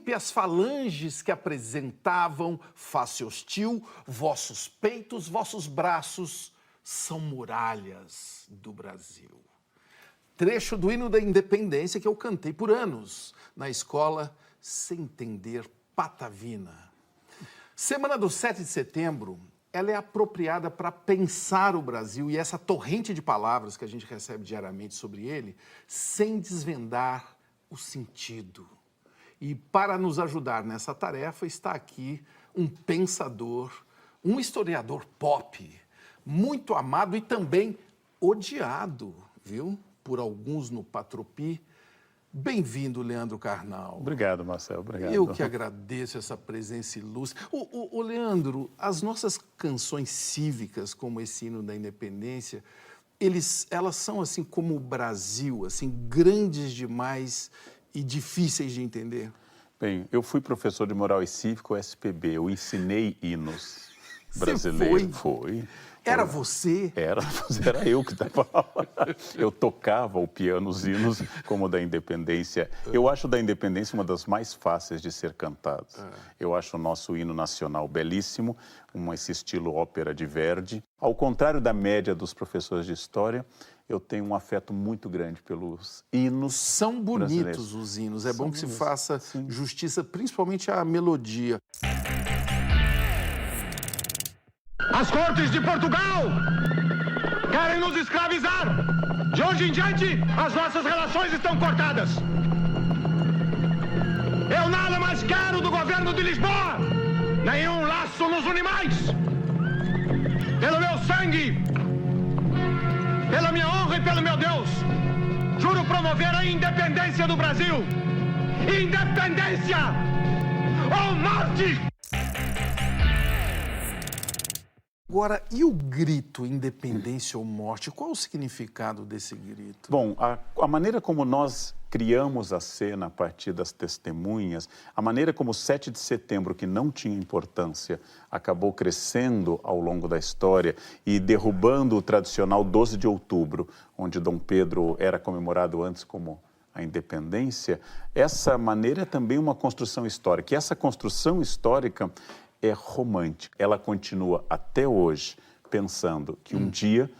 equipe, as falanges que apresentavam face hostil, vossos peitos, vossos braços são muralhas do Brasil. Trecho do hino da independência que eu cantei por anos na escola sem entender patavina. Semana do 7 de setembro, ela é apropriada para pensar o Brasil e essa torrente de palavras que a gente recebe diariamente sobre ele, sem desvendar o sentido. E para nos ajudar nessa tarefa está aqui um pensador, um historiador pop, muito amado e também odiado, viu? Por alguns no Patropi. Bem-vindo, Leandro Carnal. Obrigado, Marcelo. Obrigado. Eu que agradeço essa presença ilustre. Ô, Leandro, as nossas canções cívicas, como esse hino da independência, elas são, assim, como o Brasil, assim, grandes demais e difíceis de entender? Bem, eu fui professor de moral e cívico, SPB. Eu ensinei hinos brasileiros. Foi? Era você? Era eu que estava lá. Eu tocava o piano, os hinos, como o da independência. Eu acho da independência uma das mais fáceis de ser cantadas. Eu acho o nosso hino nacional belíssimo, esse estilo ópera de Verdi. Ao contrário da média dos professores de história, eu tenho um afeto muito grande pelos hinos. São bonitos os hinos. É bom que se faça justiça, principalmente à melodia. As cortes de Portugal querem nos escravizar. De hoje em diante, as nossas relações estão cortadas. Eu nada mais quero do governo de Lisboa. Nenhum laço nos une mais. Pelo meu sangue, pela minha honra e pelo meu Deus, juro promover a independência do Brasil. Independência ou morte! Agora, e o grito independência ou morte? Qual o significado desse grito? Bom, a maneira como nós criamos a cena a partir das testemunhas, a maneira como o 7 de setembro, que não tinha importância, acabou crescendo ao longo da história e derrubando o tradicional 12 de outubro, onde Dom Pedro era comemorado antes como a independência, essa maneira é também uma construção histórica. E essa construção histórica é romântica. Ela continua até hoje pensando que um dia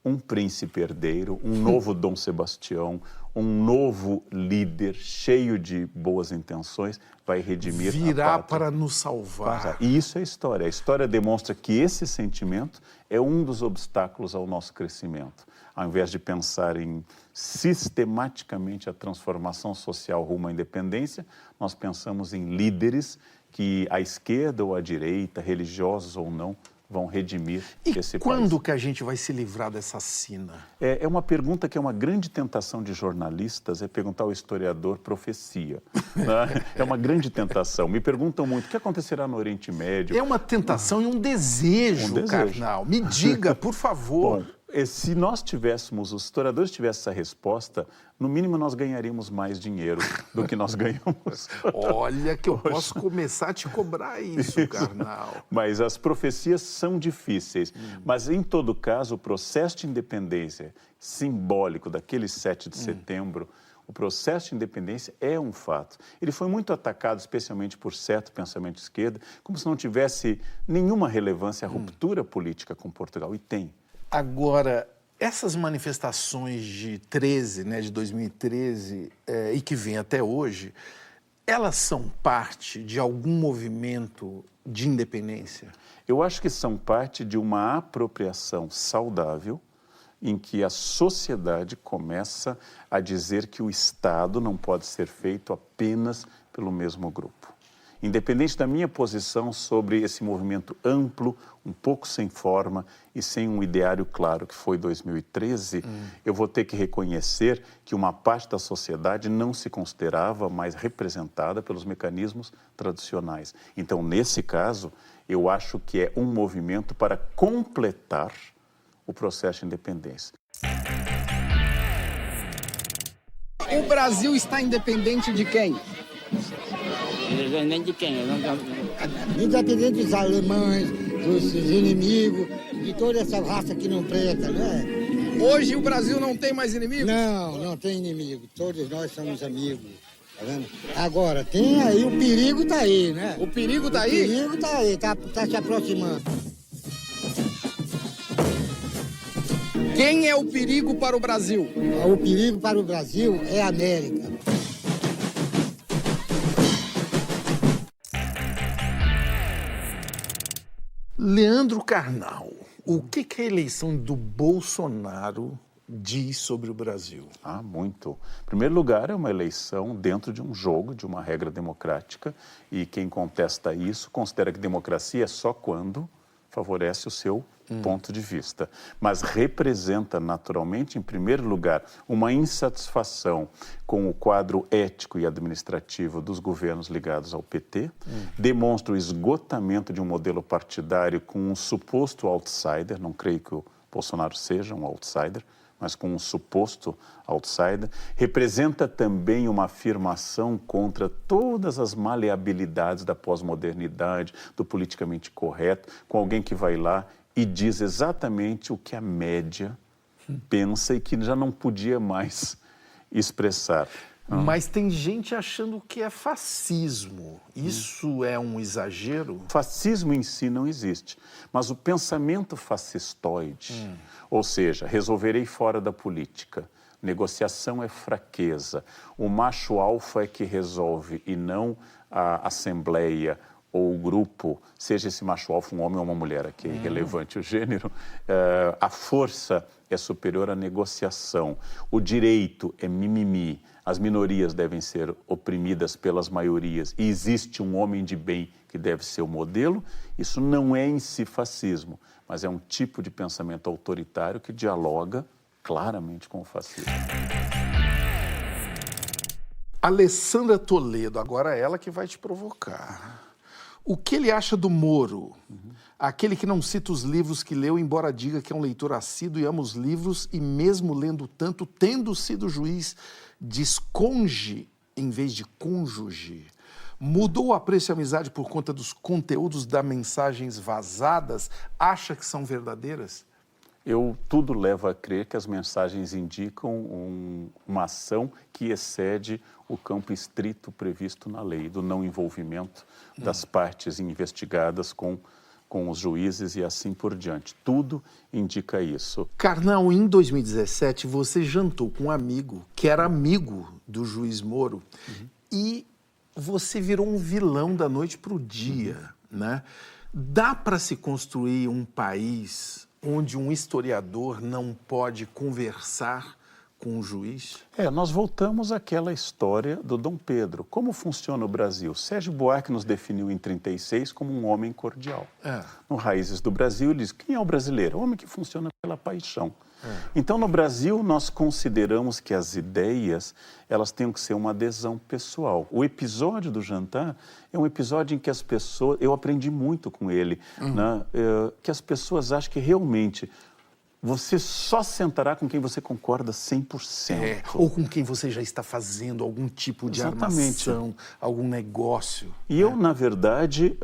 um príncipe herdeiro, um novo Dom Sebastião, um novo líder cheio de boas intenções vai redimir a pátria. Virá para nos salvar. E isso é história. A história demonstra que esse sentimento é um dos obstáculos ao nosso crescimento. Ao invés de pensar em sistematicamente a transformação social rumo à independência, nós pensamos em líderes que à esquerda ou à direita, religiosos ou não, vão redimir esse país. E quando que a gente vai se livrar dessa sina? É uma pergunta que é uma grande tentação de jornalistas, é perguntar ao historiador profecia. Né? É uma grande tentação. Me perguntam muito, o que acontecerá no Oriente Médio? É uma tentação e um desejo, Carnal. Me diga, por favor. Bom, se nós tivéssemos, os historiadores tivessem essa resposta, no mínimo nós ganharíamos mais dinheiro do que nós ganhamos. Olha que eu posso começar a te cobrar isso, Carnal. Mas as profecias são difíceis. Mas, em todo caso, o processo de independência simbólico daquele 7 de setembro, o processo de independência é um fato. Ele foi muito atacado, especialmente por certo pensamento de esquerda, como se não tivesse nenhuma relevância a ruptura política com Portugal. E tem. Agora, essas manifestações de 13, né, de 2013, e que vem até hoje, elas são parte de algum movimento de independência? Eu acho que são parte de uma apropriação saudável em que a sociedade começa a dizer que o Estado não pode ser feito apenas pelo mesmo grupo. Independente da minha posição sobre esse movimento amplo, um pouco sem forma e sem um ideário claro, que foi 2013, eu vou ter que reconhecer que uma parte da sociedade não se considerava mais representada pelos mecanismos tradicionais. Então, nesse caso, eu acho que é um movimento para completar o processo de independência. O Brasil está independente de quem? Independente de quem? Independente dos alemães, dos inimigos, de toda essa raça que não presta, não é? Hoje o Brasil não tem mais inimigo? Não, não tem inimigo. Todos nós somos amigos. Tá vendo? Agora, tem aí, o perigo tá aí, né? O perigo tá aí? O perigo tá aí, tá se aproximando. Quem é o perigo para o Brasil? O perigo para o Brasil é a América. Leandro Carnal, o que a eleição do Bolsonaro diz sobre o Brasil? Ah, muito. Em primeiro lugar, é uma eleição dentro de um jogo, de uma regra democrática, e quem contesta isso considera que democracia é só quando favorece o seu ponto de vista. Mas representa naturalmente, em primeiro lugar, uma insatisfação com o quadro ético e administrativo dos governos ligados ao PT, demonstra o esgotamento de um modelo partidário com um suposto outsider, não creio que o Bolsonaro seja um outsider, mas com um suposto outsider, representa também uma afirmação contra todas as maleabilidades da pós-modernidade, do politicamente correto, com alguém que vai lá e diz exatamente o que a média pensa e que já não podia mais expressar. Mas tem gente achando que é fascismo. Isso é um exagero? Fascismo em si não existe, mas o pensamento fascistoide, ou seja, resolverei fora da política, negociação é fraqueza, o macho alfa é que resolve e não a assembleia ou o grupo, seja esse macho alfa um homem ou uma mulher, aqui é irrelevante o gênero, a força é superior à negociação, o direito é mimimi, as minorias devem ser oprimidas pelas maiorias e existe um homem de bem que deve ser o modelo, isso não é em si fascismo, mas é um tipo de pensamento autoritário que dialoga claramente com o fascismo. Alessandra Toledo, agora é ela que vai te provocar. O que ele acha do Moro? Aquele que não cita os livros que leu, embora diga que é um leitor assíduo e ama os livros, e mesmo lendo tanto, tendo sido juiz, diz cônjuge em vez de cônjuge. Mudou o apreço e amizade por conta dos conteúdos das mensagens vazadas? Acha que são verdadeiras? Tudo leva a crer que as mensagens indicam uma ação que excede o campo estrito previsto na lei, do não envolvimento das partes investigadas com os juízes e assim por diante. Tudo indica isso. Carnal, em 2017, você jantou com um amigo que era amigo do juiz Moro e você virou um vilão da noite para o dia, né? Dá para se construir um país onde um historiador não pode conversar com o juiz? Nós voltamos àquela história do Dom Pedro. Como funciona o Brasil? Sérgio Buarque nos definiu em 1936 como um homem cordial. No Raízes do Brasil, ele diz, quem é o brasileiro? O homem que funciona pela paixão. Então, no Brasil, nós consideramos que as ideias, elas têm que ser uma adesão pessoal. O episódio do jantar é um episódio em que as pessoas... Eu aprendi muito com ele, né? Que as pessoas acham que realmente você só sentará com quem você concorda 100%. Ou com quem você já está fazendo algum tipo de armação, algum negócio. E eu, na verdade...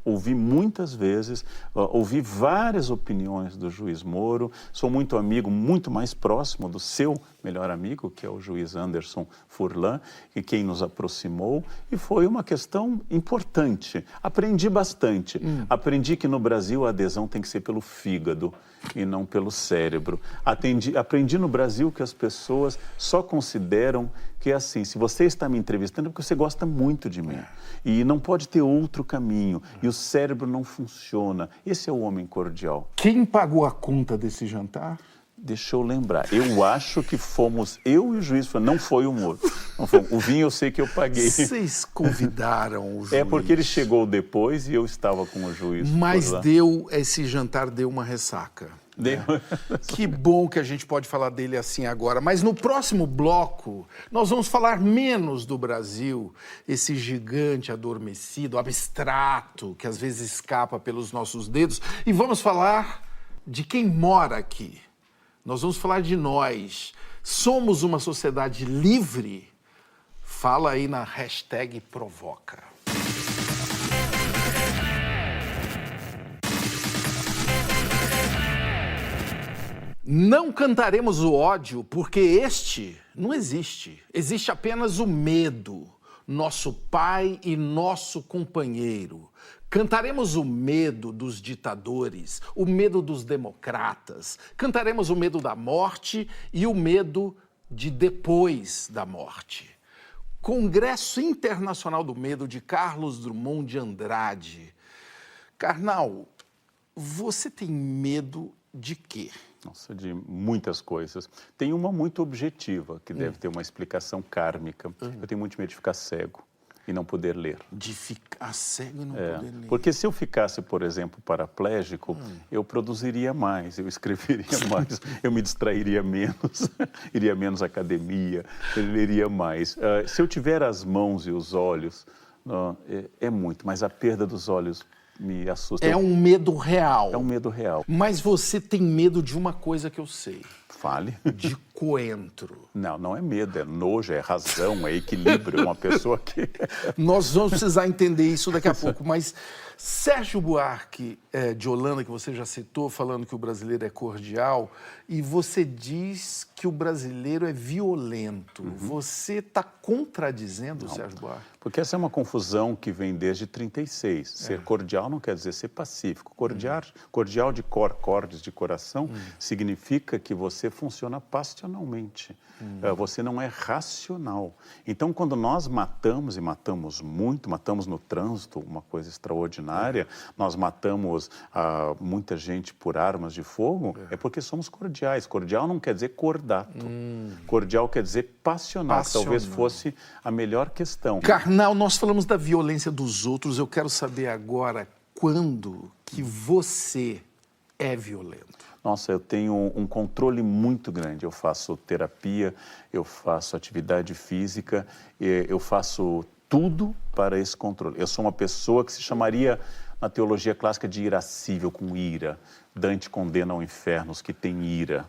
ouvi muitas vezes, ouvi várias opiniões do juiz Moro, sou muito amigo, muito mais próximo do seu melhor amigo, que é o juiz Anderson Furlan, e quem nos aproximou, e foi uma questão importante. Aprendi bastante. Aprendi que no Brasil a adesão tem que ser pelo fígado e não pelo cérebro. Aprendi no Brasil que as pessoas só consideram que é assim, se você está me entrevistando é porque você gosta muito de mim. E não pode ter outro caminho. E o cérebro não funciona. Esse é o homem cordial. Quem pagou a conta desse jantar? Deixa eu lembrar. Eu acho que fomos eu e o juiz. Não foi o Moro. O vinho eu sei que eu paguei. Vocês convidaram o juiz? É porque ele chegou depois e eu estava com o juiz. Mas esse jantar deu uma ressaca. Que bom que a gente pode falar dele assim agora. Mas no próximo bloco, nós vamos falar menos do Brasil, esse gigante adormecido, abstrato, que às vezes escapa pelos nossos dedos. E vamos falar de quem mora aqui. Nós vamos falar de nós. Somos uma sociedade livre? Fala aí na hashtag Provoca. Não cantaremos o ódio porque este não existe. Existe apenas o medo, nosso pai e nosso companheiro. Cantaremos o medo dos ditadores, o medo dos democratas. Cantaremos o medo da morte e o medo de depois da morte. Congresso Internacional do Medo de Carlos Drummond de Andrade. Karnal, você tem medo de quê? Nossa, de muitas coisas. Tem uma muito objetiva, que deve ter uma explicação kármica. Eu tenho muito medo de ficar cego e não poder ler. De ficar cego e não poder ler. Porque se eu ficasse, por exemplo, paraplégico, eu produziria mais, eu escreveria mais, eu me distrairia menos, iria menos à academia, eu leria mais. Se eu tiver as mãos e os olhos, é muito, mas a perda dos olhos me assusta. É um medo real. É um medo real. Mas você tem medo de uma coisa que eu sei. Fale. De coentro. Não, não é medo, é nojo, é razão, é equilíbrio. É uma pessoa que... Nós vamos precisar entender isso daqui a pouco, mas Sérgio Buarque de Holanda, que você já citou, falando que o brasileiro é cordial, e você diz que o brasileiro é violento. Você está contradizendo o Sérgio Buarque? Porque essa é uma confusão que vem desde 36. Ser cordial não quer dizer ser pacífico. Cordial de cordes de coração, significa que você funciona passionalmente. Você não é racional. Então, quando nós matamos, e matamos muito, matamos no trânsito, uma coisa extraordinária, nós matamos muita gente por armas de fogo, é porque somos cordiais. Cordial não quer dizer cordato. Cordial quer dizer passional, que talvez fosse a melhor questão. Karnal, nós falamos da violência dos outros, eu quero saber agora quando que você é violento. Nossa, eu tenho um controle muito grande. Eu faço terapia, eu faço atividade física, eu faço tudo para esse controle. Eu sou uma pessoa que se chamaria, na teologia clássica, de irascível, com ira. Dante condena ao inferno os que têm ira.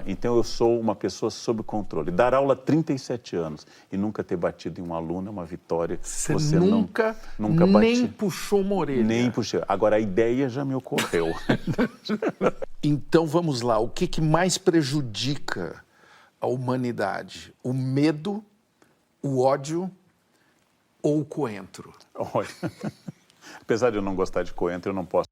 Então eu sou uma pessoa sob controle. Dar aula há 37 anos e nunca ter batido em um aluno é uma vitória. Você nunca nem puxou uma orelha. Nem puxei. Agora, a ideia já me ocorreu. Então vamos lá, o que mais prejudica a humanidade? O medo, o ódio ou o coentro? Olha, apesar de eu não gostar de coentro, eu não posso